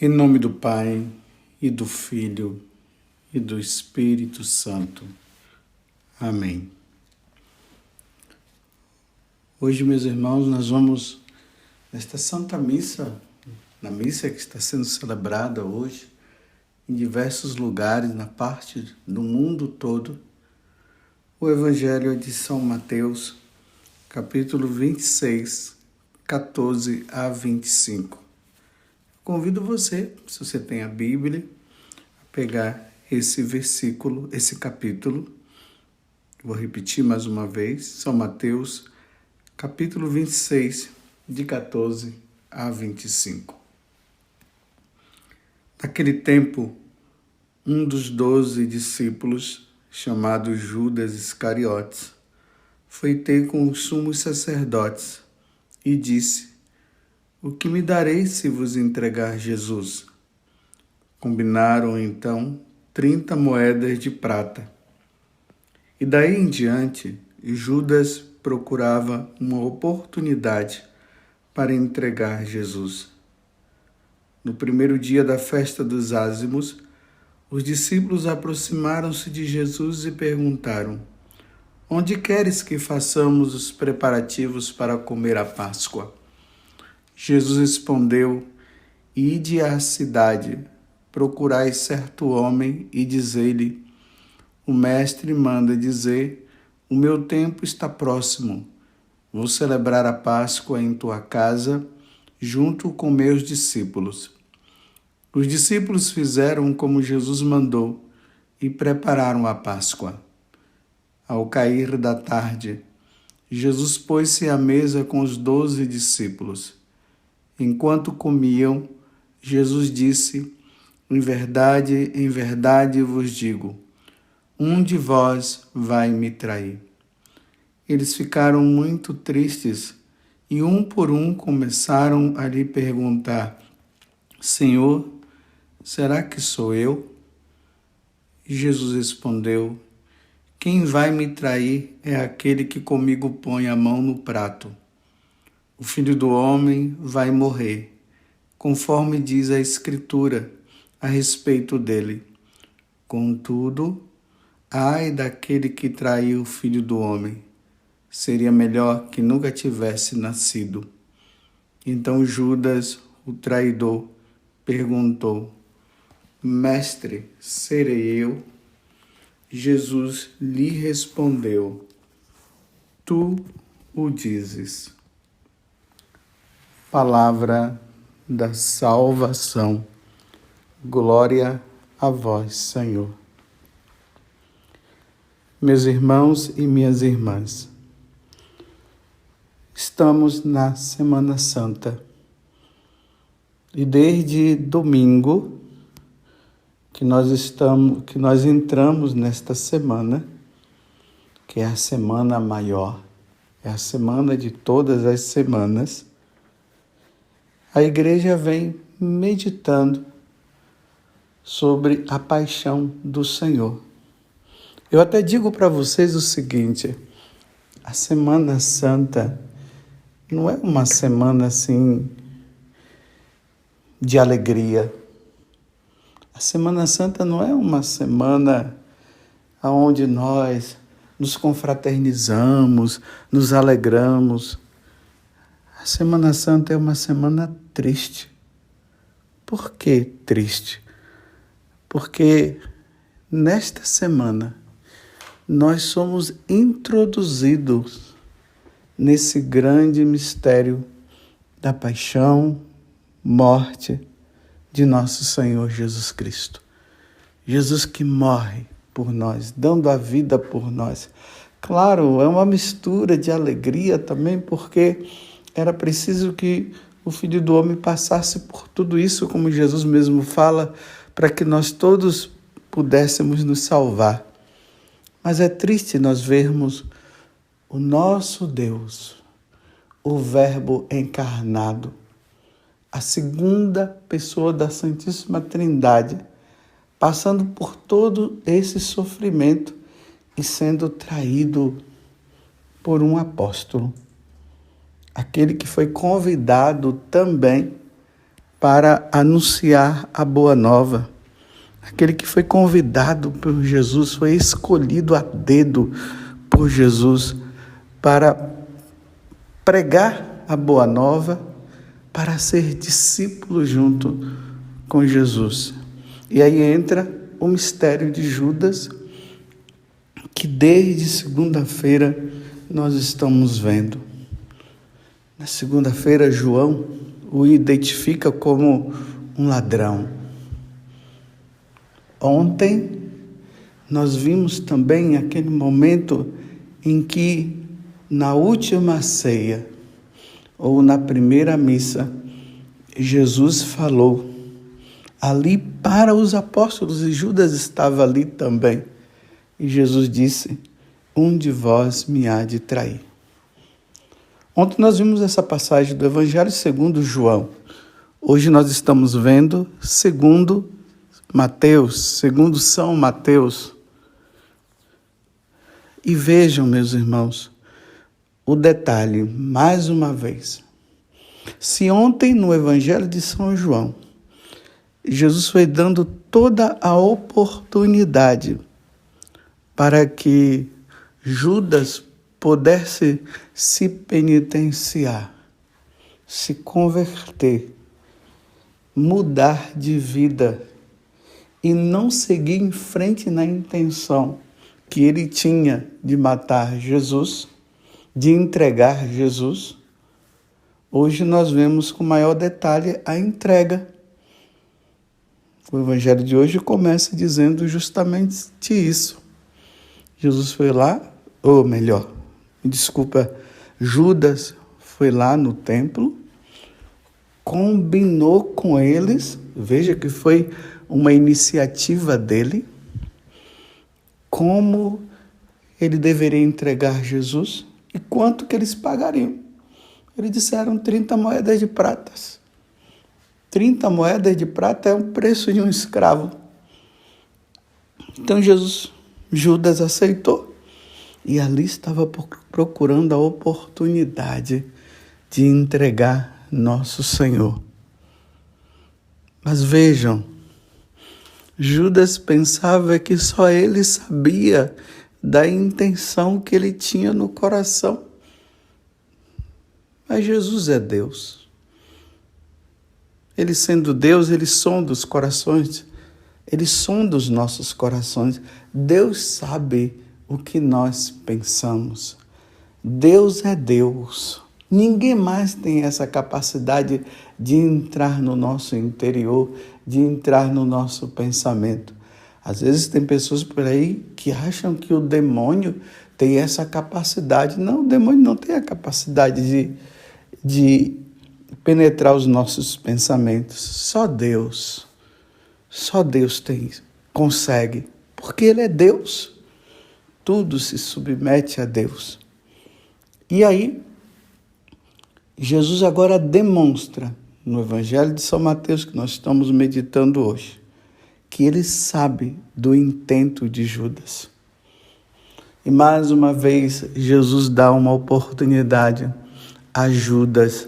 Em nome do Pai, e do Filho, e do Espírito Santo. Amém. Hoje, meus irmãos, nós vamos, nesta Santa Missa, na missa que está sendo celebrada hoje, em diversos lugares, na parte do mundo todo, o Evangelho de São Mateus, capítulo 26, 14 a 25. Convido você, se você tem a Bíblia, a pegar esse versículo, esse capítulo. Vou repetir mais uma vez, São Mateus, capítulo 26, de 14 a 25. Naquele tempo, um dos 12 discípulos, chamado Judas Iscariotes, foi ter com os sumos sacerdotes e disse: "O que me dareis se vos entregar Jesus?" Combinaram então 30 moedas de prata. E daí em diante, Judas procurava uma oportunidade para entregar Jesus. No primeiro dia da festa dos ázimos, os discípulos aproximaram-se de Jesus e perguntaram: "Onde queres que façamos os preparativos para comer a Páscoa?" Jesus respondeu: "Ide à cidade, procurai certo homem e dizei-lhe: o mestre manda dizer: o meu tempo está próximo. Vou celebrar a Páscoa em tua casa, junto com meus discípulos." Os discípulos fizeram como Jesus mandou e prepararam a Páscoa. Ao cair da tarde, Jesus pôs-se à mesa com os 12 discípulos. Enquanto comiam, Jesus disse: em verdade vos digo, um de vós vai me trair." Eles ficaram muito tristes e um por um começaram a lhe perguntar: "Senhor, será que sou eu?" E Jesus respondeu: "Quem vai me trair é aquele que comigo põe a mão no prato. O Filho do Homem vai morrer, conforme diz a Escritura a respeito dele. Contudo, ai daquele que traiu o Filho do Homem. Seria melhor que nunca tivesse nascido." Então Judas, o traidor, perguntou: "Mestre, serei eu?" Jesus lhe respondeu: "Tu o dizes." Palavra da salvação. Glória a vós, Senhor. Meus irmãos e minhas irmãs, estamos na Semana Santa e desde domingo que nós entramos nesta semana, que é a semana maior, é a semana de todas as semanas, a igreja vem meditando sobre a paixão do Senhor. Eu até digo para vocês o seguinte: a Semana Santa não é uma semana assim de alegria. A Semana Santa não é uma semana onde nós nos confraternizamos, nos alegramos. A Semana Santa é uma semana triste. Por que triste? Porque nesta semana nós somos introduzidos nesse grande mistério da paixão, morte de nosso Senhor Jesus Cristo. Jesus que morre por nós, dando a vida por nós. Claro, é uma mistura de alegria também, porque era preciso que o Filho do Homem passasse por tudo isso, como Jesus mesmo fala, para que nós todos pudéssemos nos salvar. Mas é triste nós vermos o nosso Deus, o Verbo encarnado, a segunda pessoa da Santíssima Trindade, passando por todo esse sofrimento e sendo traído por um apóstolo, aquele que foi convidado também para anunciar a boa nova. Aquele que foi convidado por Jesus, foi escolhido a dedo por Jesus para pregar a boa nova, para ser discípulo junto com Jesus. E aí entra o mistério de Judas, que desde segunda-feira nós estamos vendo. Na segunda-feira, João o identifica como um ladrão. Ontem, nós vimos também aquele momento em que, na última ceia, ou na primeira missa, Jesus falou ali para os apóstolos, e Judas estava ali também. E Jesus disse: um de vós me há de trair. Ontem nós vimos essa passagem do Evangelho segundo João. Hoje nós estamos vendo segundo Mateus, segundo São Mateus. E vejam, meus irmãos, o detalhe, mais uma vez. Se ontem no Evangelho de São João, Jesus foi dando toda a oportunidade para que Judas pudesse se penitenciar, se converter, mudar de vida e não seguir em frente na intenção que ele tinha de matar Jesus, de entregar Jesus. Hoje nós vemos com maior detalhe a entrega. O Evangelho de hoje começa dizendo justamente isso. Jesus foi lá, ou melhor, Judas foi lá no templo, combinou com eles, veja que foi uma iniciativa dele, como ele deveria entregar Jesus e quanto que eles pagariam. Eles disseram 30 moedas de prata. 30 moedas de prata é o preço de um escravo. Então Judas aceitou e ali estava procurando a oportunidade de entregar nosso Senhor. Mas vejam, Judas pensava que só ele sabia da intenção que ele tinha no coração. Mas Jesus é Deus. Ele sendo Deus, ele sonda os corações, ele sonda os nossos corações. Deus sabe o que nós pensamos. Deus é Deus. Ninguém mais tem essa capacidade de entrar no nosso interior, de entrar no nosso pensamento. Às vezes tem pessoas por aí que acham que o demônio tem essa capacidade. Não, o demônio não tem a capacidade de penetrar os nossos pensamentos. Só Deus consegue, porque Ele é Deus. Tudo se submete a Deus. E aí, Jesus agora demonstra, no Evangelho de São Mateus, que nós estamos meditando hoje, que ele sabe do intento de Judas. E mais uma vez, Jesus dá uma oportunidade a Judas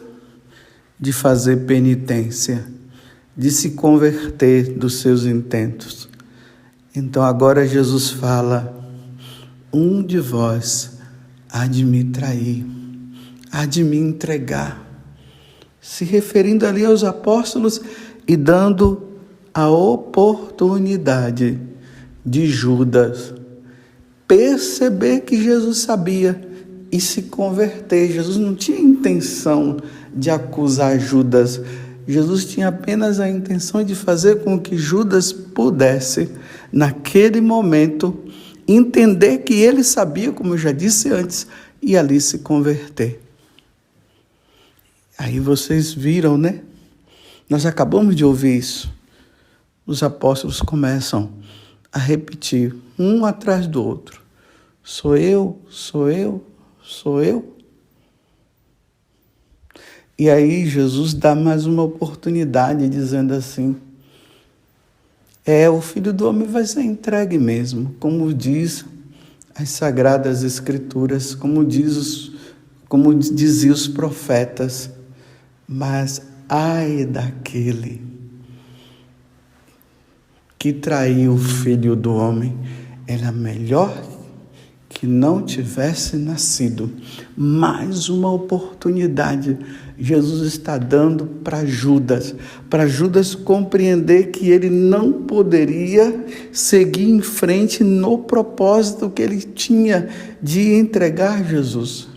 de fazer penitência, de se converter dos seus intentos. Então agora Jesus fala: um de vós há de me trair, há de me entregar. Se referindo ali aos apóstolos e dando a oportunidade de Judas perceber que Jesus sabia e se converter. Jesus não tinha intenção de acusar Judas. Jesus tinha apenas a intenção de fazer com que Judas pudesse, naquele momento, entender que ele sabia, como eu já disse antes, e ali se converter. Aí vocês viram, né? Nós acabamos de ouvir isso. Os apóstolos começam a repetir, um atrás do outro. Sou eu, sou eu, sou eu. E aí Jesus dá mais uma oportunidade, dizendo assim: o Filho do Homem vai ser entregue mesmo, como diz as Sagradas Escrituras, como diziam os profetas. Mas ai daquele que traiu o Filho do Homem. Era melhor que não tivesse nascido. Mais uma oportunidade Jesus está dando para Judas compreender que ele não poderia seguir em frente no propósito que ele tinha de entregar Jesus.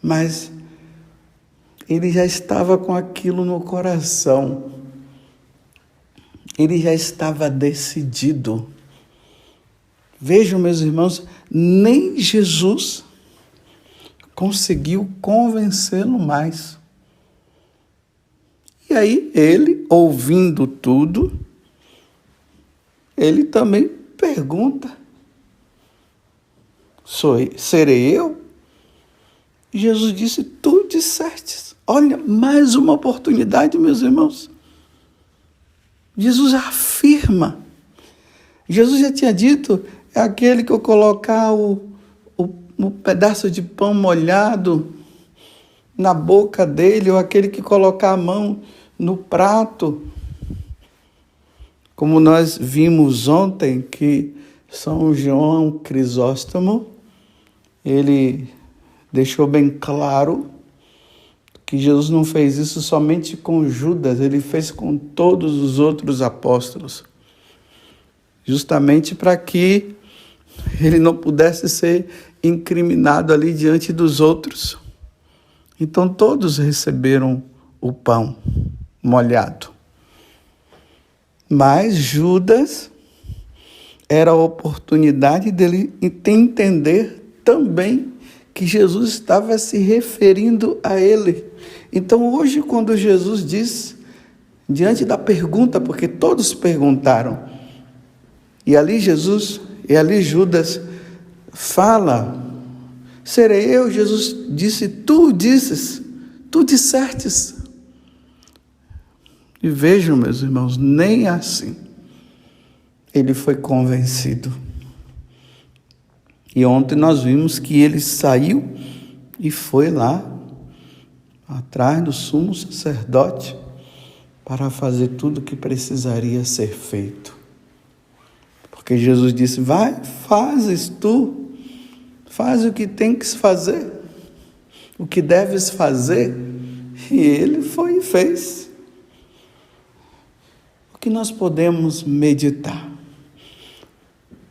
Mas ele já estava com aquilo no coração. Ele já estava decidido. Vejam, meus irmãos, nem Jesus conseguiu convencê-lo mais. E aí ele, ouvindo tudo, ele também pergunta: serei eu? E Jesus disse: tu dissestes. Olha, mais uma oportunidade, meus irmãos. Jesus afirma. Jesus já tinha dito: é aquele que eu colocar o pedaço de pão molhado na boca dele, ou aquele que colocar a mão no prato. Como nós vimos ontem, que São João Crisóstomo, ele deixou bem claro que Jesus não fez isso somente com Judas, ele fez com todos os outros apóstolos. Justamente para que ele não pudesse ser incriminado ali diante dos outros. Então todos receberam o pão molhado. Mas Judas era a oportunidade dele entender também que Jesus estava se referindo a ele. Então hoje, quando Jesus diz, diante da pergunta, porque todos perguntaram, e ali Judas fala: serei eu? Jesus disse: tu disses, tu dissertes. E vejam, meus irmãos, nem assim ele foi convencido. E ontem nós vimos que ele saiu e foi lá atrás do sumo sacerdote para fazer tudo o que precisaria ser feito. Porque Jesus disse: vai, fazes tu, faz o que tem que fazer, o que deves fazer. E ele foi e fez. O que nós podemos meditar?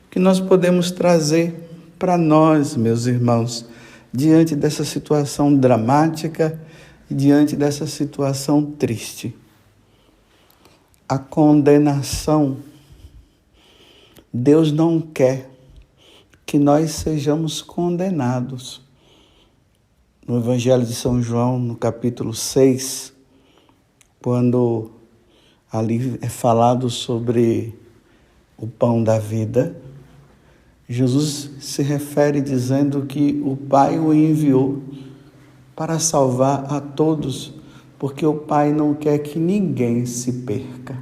O que nós podemos trazer para nós, meus irmãos, diante dessa situação dramática, diante dessa situação triste? A condenação. Deus não quer que nós sejamos condenados. No Evangelho de São João, no capítulo 6, quando ali é falado sobre o pão da vida, Jesus se refere dizendo que o Pai o enviou para salvar a todos, porque o Pai não quer que ninguém se perca.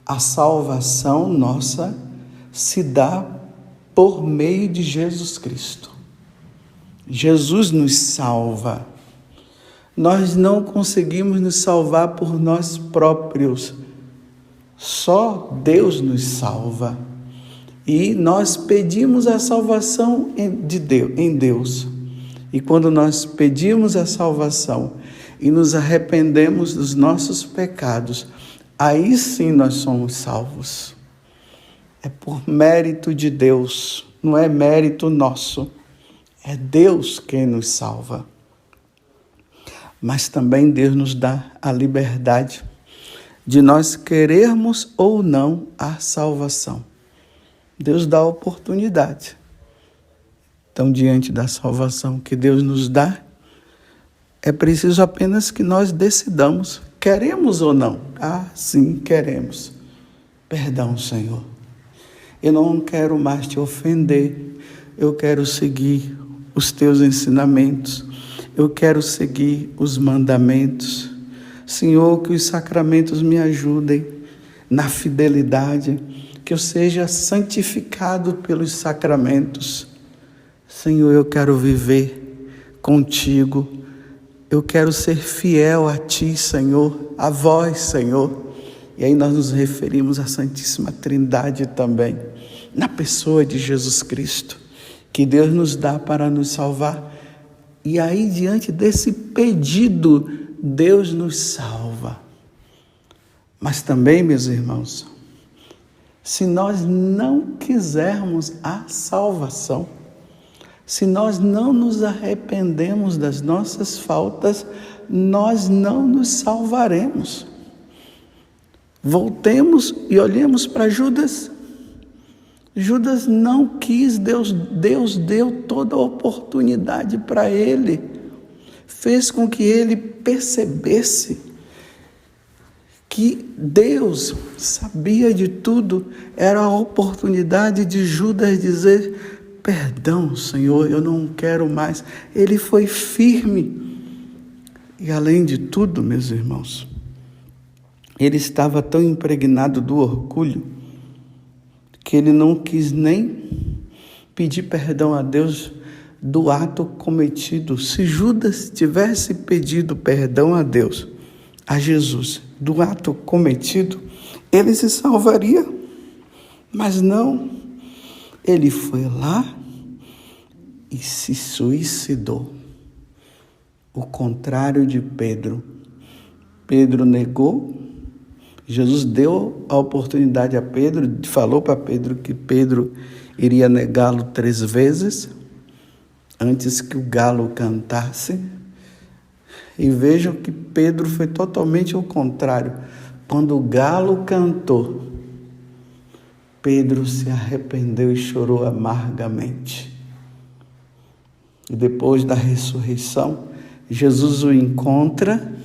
A salvação nossa se dá por meio de Jesus Cristo. Jesus nos salva. Nós não conseguimos nos salvar por nós próprios. Só Deus nos salva. E nós pedimos a salvação em Deus. E quando nós pedimos a salvação e nos arrependemos dos nossos pecados, aí sim nós somos salvos. É por mérito de Deus, não é mérito nosso. É Deus quem nos salva. Mas também Deus nos dá a liberdade de nós querermos ou não a salvação. Deus dá a oportunidade. Então, diante da salvação que Deus nos dá, é preciso apenas que nós decidamos, queremos ou não? Ah, sim, queremos. Perdão, Senhor. Eu não quero mais te ofender. Eu quero seguir os teus ensinamentos. Eu quero seguir os mandamentos. Senhor, que os sacramentos me ajudem na fidelidade, que eu seja santificado pelos sacramentos. Senhor, eu quero viver contigo eu quero ser fiel a Ti, Senhor, a Vós, Senhor. E aí nós nos referimos à Santíssima Trindade também, na pessoa de Jesus Cristo, que Deus nos dá para nos salvar. E aí, diante desse pedido, Deus nos salva. Mas também, meus irmãos, se nós não quisermos a salvação, se nós não nos arrependemos das nossas faltas, nós não nos salvaremos. Voltemos e olhemos para Judas. Judas não quis, Deus deu toda a oportunidade para ele. Fez com que ele percebesse que Deus sabia de tudo. Era a oportunidade de Judas dizer: perdão, Senhor, eu não quero mais. Ele foi firme. E além de tudo, meus irmãos, ele estava tão impregnado do orgulho que ele não quis nem pedir perdão a Deus do ato cometido. Se Judas tivesse pedido perdão a Deus, a Jesus, do ato cometido, ele se salvaria. Mas não, ele foi lá e se suicidou. O contrário de Pedro. Pedro negou. Jesus deu a oportunidade a Pedro, falou para Pedro que Pedro iria negá-lo 3 vezes antes que o galo cantasse. E vejam que Pedro foi totalmente ao contrário. Quando o galo cantou, Pedro se arrependeu e chorou amargamente. E depois da ressurreição, Jesus o encontra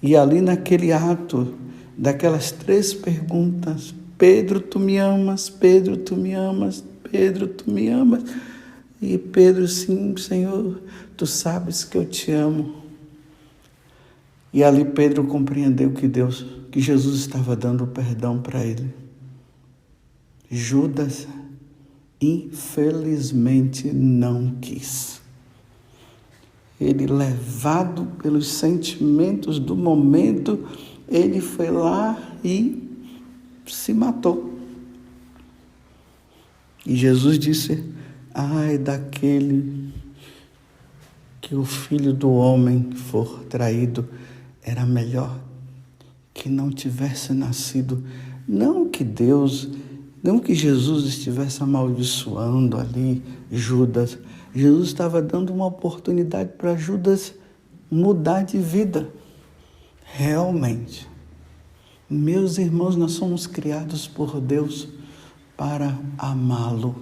e ali naquele ato, daquelas 3 perguntas: Pedro, tu me amas? Pedro, tu me amas? Pedro, tu me amas? E Pedro: sim, Senhor, tu sabes que eu te amo. E ali Pedro compreendeu que Jesus estava dando perdão para ele. Judas, infelizmente, não quis. Ele, levado pelos sentimentos do momento, ele foi lá e se matou. E Jesus disse: ai daquele que o Filho do Homem for traído, era melhor que não tivesse nascido. Não que Jesus estivesse amaldiçoando ali Judas. Jesus estava dando uma oportunidade para Judas mudar de vida. Realmente, meus irmãos, nós somos criados por Deus para amá-lo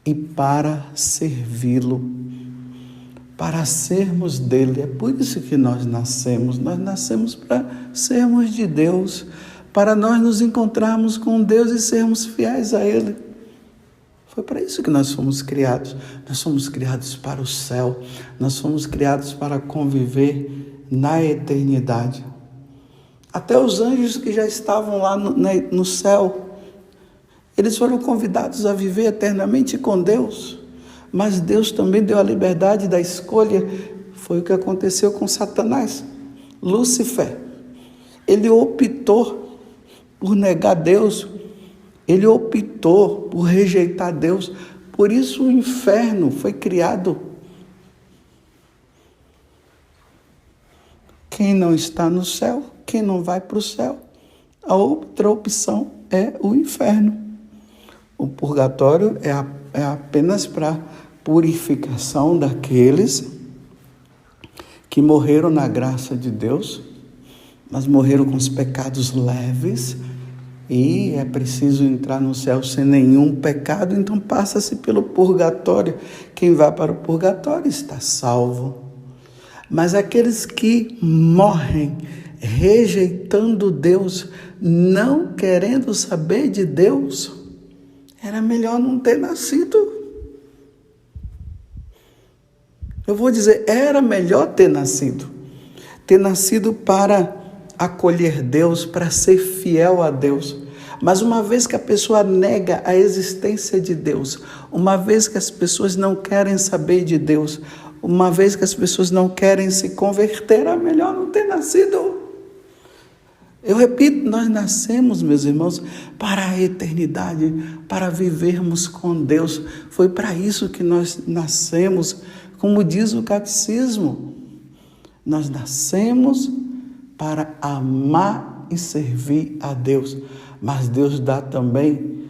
e para servi-lo, para sermos dele. É por isso que nós nascemos para sermos de Deus, para nós nos encontrarmos com Deus e sermos fiéis a ele. Foi para isso que nós fomos criados. Nós somos criados para o céu. Nós fomos criados para conviver na eternidade. Até os anjos que já estavam lá no céu, eles foram convidados a viver eternamente com Deus. Mas Deus também deu a liberdade da escolha. Foi o que aconteceu com Satanás. Lúcifer, ele optou por negar Deus. Ele optou por rejeitar Deus. Por isso o inferno foi criado. Quem não está no céu, quem não vai para o céu. A outra opção é o inferno. O purgatório é apenas para purificação daqueles que morreram na graça de Deus, mas morreram com os pecados leves. E é preciso entrar no céu sem nenhum pecado, então passa-se pelo purgatório. Quem vai para o purgatório está salvo. Mas aqueles que morrem rejeitando Deus, não querendo saber de Deus, era melhor não ter nascido. Eu vou dizer, era melhor ter nascido. Ter nascido para acolher Deus, para ser fiel a Deus. Mas uma vez que a pessoa nega a existência de Deus, uma vez que as pessoas não querem saber de Deus, uma vez que as pessoas não querem se converter, é melhor não ter nascido. Eu repito, nós nascemos, meus irmãos, para a eternidade, para vivermos com Deus. Foi para isso que nós nascemos, como diz o catecismo. Nós nascemos para amar e servir a Deus, mas Deus dá também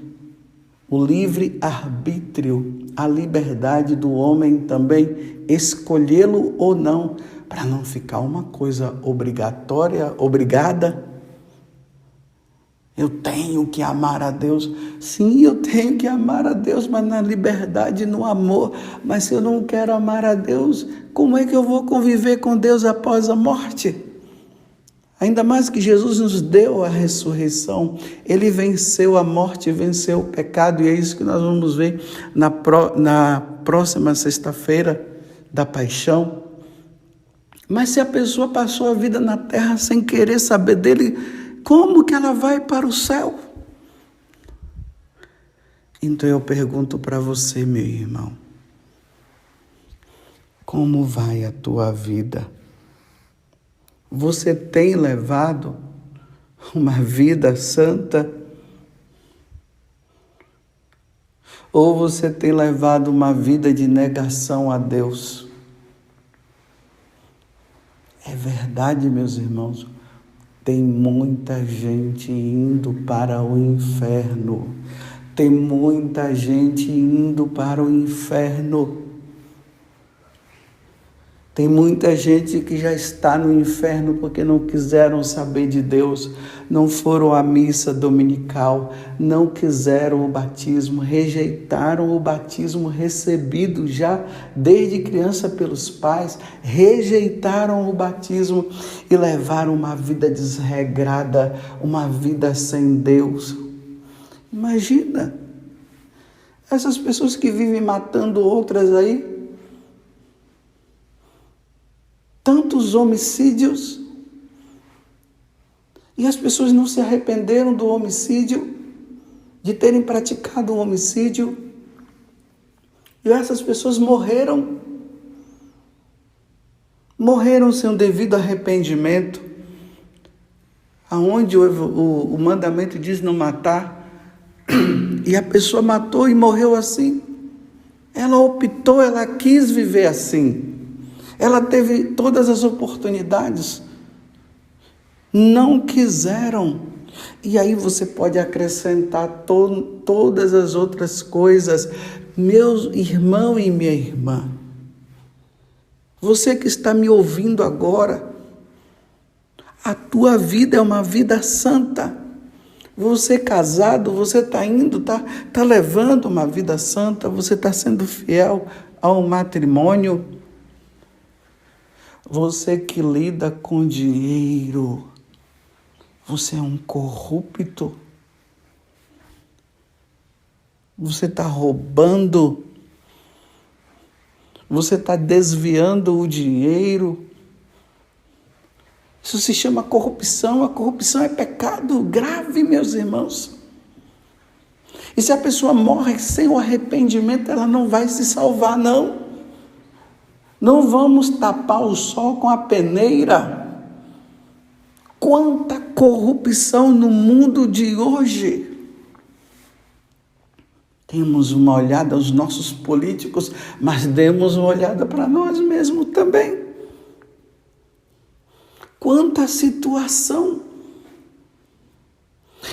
o livre arbítrio, a liberdade do homem também escolhê-lo ou não, para não ficar uma coisa obrigatória, obrigada. Eu tenho que amar a Deus. Sim, eu tenho que amar a Deus, mas na liberdade, no amor. Mas se eu não quero amar a Deus, como é que eu vou conviver com Deus após a morte? Ainda mais que Jesus nos deu a ressurreição. Ele venceu a morte, venceu o pecado. E é isso que nós vamos ver na próxima sexta-feira da paixão. Mas se a pessoa passou a vida na terra sem querer saber dele, como que ela vai para o céu? Então eu pergunto para você, meu irmão, como vai a tua vida? Você tem levado uma vida santa? Ou você tem levado uma vida de negação a Deus? É verdade, meus irmãos, tem muita gente indo para o inferno. Tem muita gente indo para o inferno. Tem muita gente que já está no inferno porque não quiseram saber de Deus, não foram à missa dominical, não quiseram o batismo, rejeitaram o batismo recebido já desde criança pelos pais, rejeitaram o batismo e levaram uma vida desregrada, uma vida sem Deus. Imagina, essas pessoas que vivem matando outras aí, tantos homicídios, e as pessoas não se arrependeram do homicídio, de terem praticado o homicídio, e essas pessoas morreram sem o devido arrependimento, aonde o mandamento diz não matar, e a pessoa matou e morreu assim. Ela optou, ela quis viver assim. Ela teve todas as oportunidades, não quiseram. E aí você pode acrescentar todas as outras coisas. Meu irmão e minha irmã, você que está me ouvindo agora, a tua vida é uma vida santa. Você casado, você está indo, tá levando uma vida santa, você está sendo fiel ao matrimônio. Você que lida com dinheiro, você é um corrupto. Você está roubando. Você está desviando o dinheiro. Isso se chama corrupção. A corrupção é pecado grave, meus irmãos. E se a pessoa morre sem o arrependimento, ela não vai se salvar, não. Não vamos tapar o sol com a peneira. Quanta corrupção no mundo de hoje. Temos uma olhada aos nossos políticos, mas demos uma olhada para nós mesmos também. Quanta situação.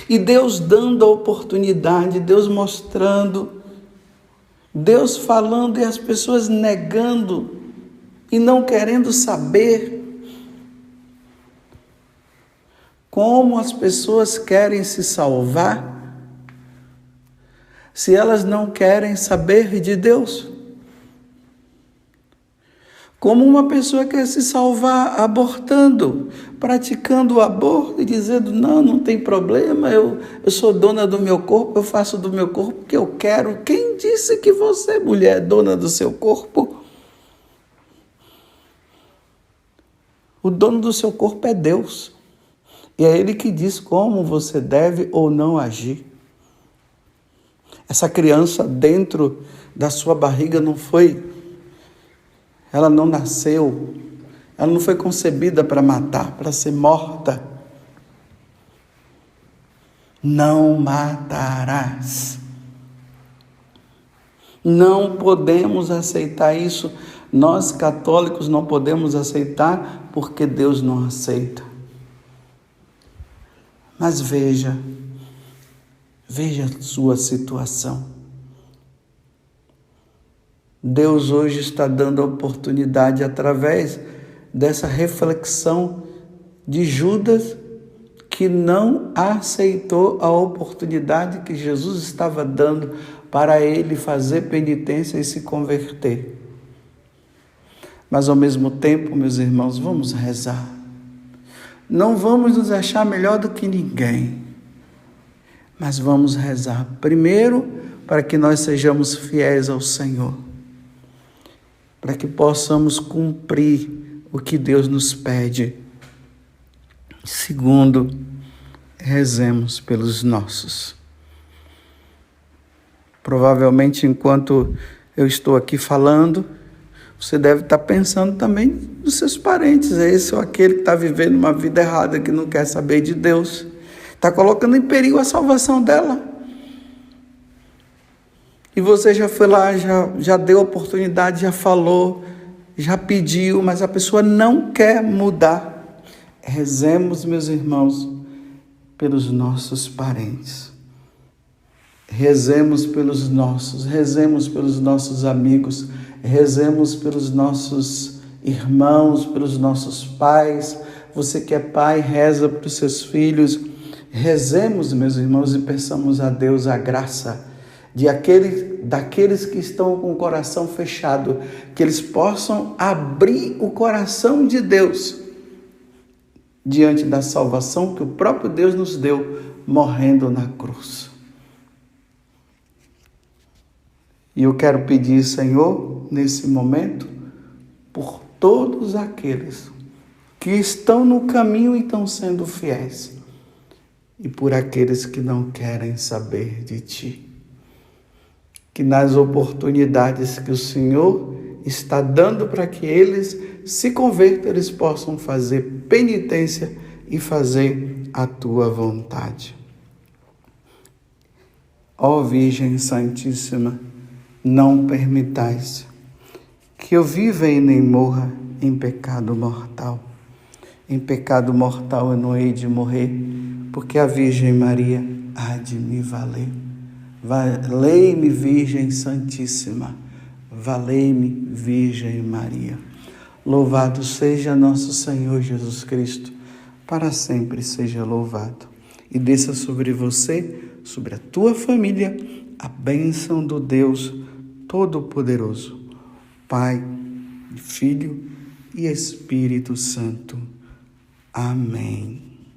E Deus dando a oportunidade, Deus mostrando, Deus falando e as pessoas negando e não querendo saber. Como as pessoas querem se salvar se elas não querem saber de Deus? Como uma pessoa quer se salvar abortando, praticando o aborto e dizendo, não tem problema, eu sou dona do meu corpo, eu faço do meu corpo o que eu quero. Quem disse que você, mulher, é dona do seu corpo? O dono do seu corpo é Deus. E é Ele que diz como você deve ou não agir. Essa criança dentro da sua barriga não foi Ela não nasceu, ela não foi concebida para matar, para ser morta. Não matarás. Não podemos aceitar isso. Nós católicos não podemos aceitar porque Deus não aceita. Mas veja a sua situação. Deus hoje está dando a oportunidade através dessa reflexão de Judas, que não aceitou a oportunidade que Jesus estava dando para ele fazer penitência e se converter. Mas ao mesmo tempo, meus irmãos, vamos rezar. Não vamos nos achar melhor do que ninguém, mas vamos rezar. Primeiro, para que nós sejamos fiéis ao Senhor, para que possamos cumprir o que Deus nos pede. Segundo, rezemos pelos nossos. Provavelmente, enquanto eu estou aqui falando, você deve estar pensando também nos seus parentes. Esse ou aquele que está vivendo uma vida errada, que não quer saber de Deus. Está colocando em perigo a salvação dela. E você já foi lá, já deu oportunidade, já falou, já pediu, mas a pessoa não quer mudar. Rezemos, meus irmãos, pelos nossos parentes. Rezemos pelos nossos amigos, rezemos pelos nossos irmãos, pelos nossos pais. Você que é pai, reza para os seus filhos. Rezemos, meus irmãos, e peçamos a Deus a graça daqueles que estão com o coração fechado, que eles possam abrir o coração de Deus diante da salvação que o próprio Deus nos deu, morrendo na cruz. E eu quero pedir, Senhor, nesse momento, por todos aqueles que estão no caminho e estão sendo fiéis, e por aqueles que não querem saber de Ti. Que nas oportunidades que o Senhor está dando para que eles se convertam, eles possam fazer penitência e fazer a Tua vontade. Ó Virgem Santíssima, não permitais que eu viva e nem morra em pecado mortal. Em pecado mortal eu não hei de morrer, porque a Virgem Maria há de me valer. Valei-me, Virgem Santíssima, valei-me, Virgem Maria. Louvado seja nosso Senhor Jesus Cristo, para sempre seja louvado. E desça sobre você, sobre a tua família, a bênção do Deus Todo-Poderoso, Pai, Filho e Espírito Santo. Amém.